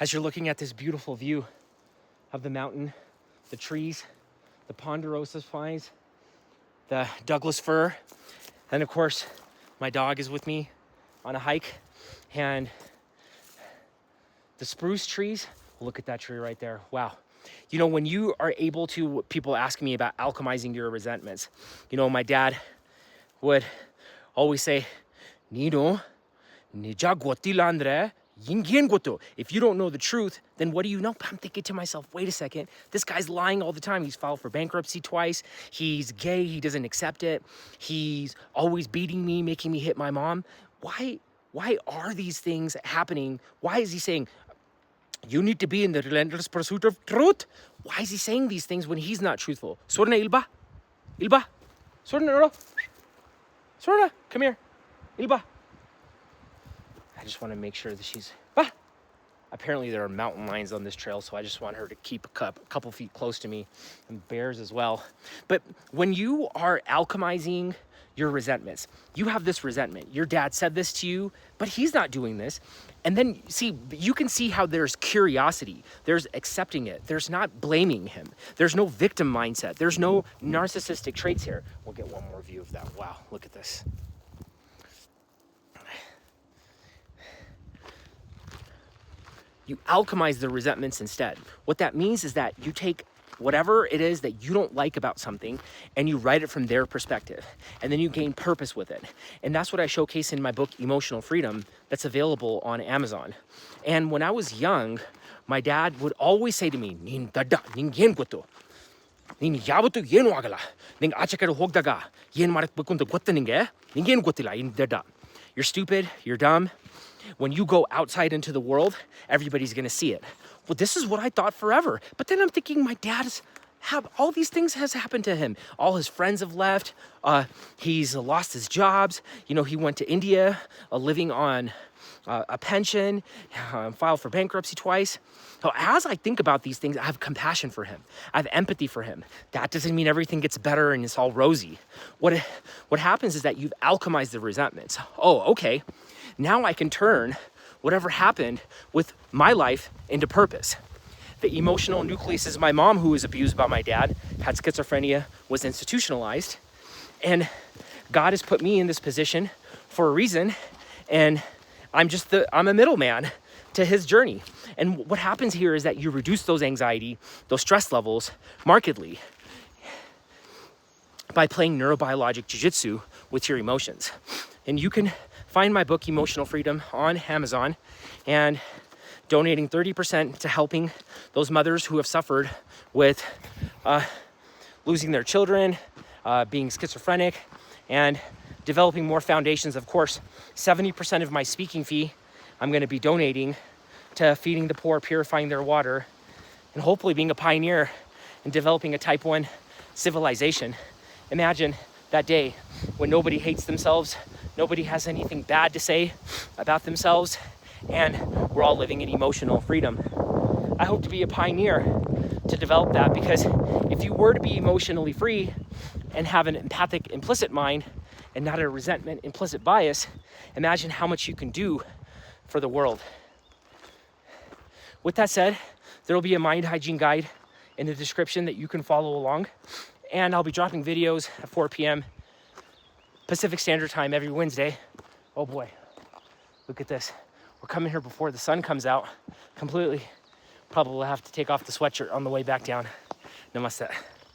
as you're looking at this beautiful view of the mountain, the trees, the ponderosa pines, the Douglas fir, and of course, my dog is with me on a hike, and the spruce trees. Look at that tree right there. Wow. You know, when you are able to, people ask me about alchemizing your resentments. You know, my dad would always say, Nino, if you don't know the truth, then what do you know? I'm thinking to myself, wait a second, this guy's lying all the time. He's filed for bankruptcy twice. He's gay, he doesn't accept it. He's always beating me, making me hit my mom. Why are these things happening? Why is he saying, you need to be in the relentless pursuit of truth? Why is he saying these things when he's not truthful? Sorna Ilba, Sorna, come here, Ilba. I just want to make sure that she's, apparently there are mountain lions on this trail, so I just want her to keep a couple feet close to me, and bears as well. But when you are alchemizing your resentments, you have this resentment. Your dad said this to you, but he's not doing this. And then see, you can see how there's curiosity. There's accepting it. There's not blaming him. There's no victim mindset. There's no narcissistic traits here. We'll get one more view of that. Wow, look at this. You alchemize the resentments instead. What that means is that you take whatever it is that you don't like about something and you write it from their perspective, and then you gain purpose with it. And that's what I showcase in my book, Emotional Freedom, that's available on Amazon. And when I was young, my dad would always say to me, you're stupid, you're dumb. When you go outside into the world, everybody's gonna see it. Well, this is what I thought forever. But then I'm thinking my dad's all these things has happened to him. All his friends have left. He's lost his jobs. You know, he went to India, living on a pension, filed for bankruptcy twice. So as I think about these things, I have compassion for him. I have empathy for him. That doesn't mean everything gets better and it's all rosy. What happens is that you've alchemized the resentments. Oh, okay. Now I can turn whatever happened with my life into purpose. The emotional nucleus is my mom, who was abused by my dad, had schizophrenia, was institutionalized. And God has put me in this position for a reason. And I'm a middleman to his journey. And what happens here is that you reduce those anxiety, those stress levels markedly by playing neurobiologic jiu-jitsu with your emotions. And you can find my book, Emotional Freedom, on Amazon, and donating 30% to helping those mothers who have suffered with losing their children, being schizophrenic, and developing more foundations. Of course, 70% of my speaking fee, I'm going to be donating to feeding the poor, purifying their water, and hopefully being a pioneer in developing a type 1 civilization. Imagine that day when nobody hates themselves, nobody has anything bad to say about themselves, and we're all living in emotional freedom. I hope to be a pioneer to develop that, because if you were to be emotionally free and have an empathic implicit mind and not a resentment implicit bias, imagine how much you can do for the world. With that said, there will be a mind hygiene guide in the description that you can follow along, and I'll be dropping videos at 4 p.m. Pacific Standard Time every Wednesday. Oh boy, look at this. We're coming here before the sun comes out completely. Probably will have to take off the sweatshirt on the way back down. Namaste.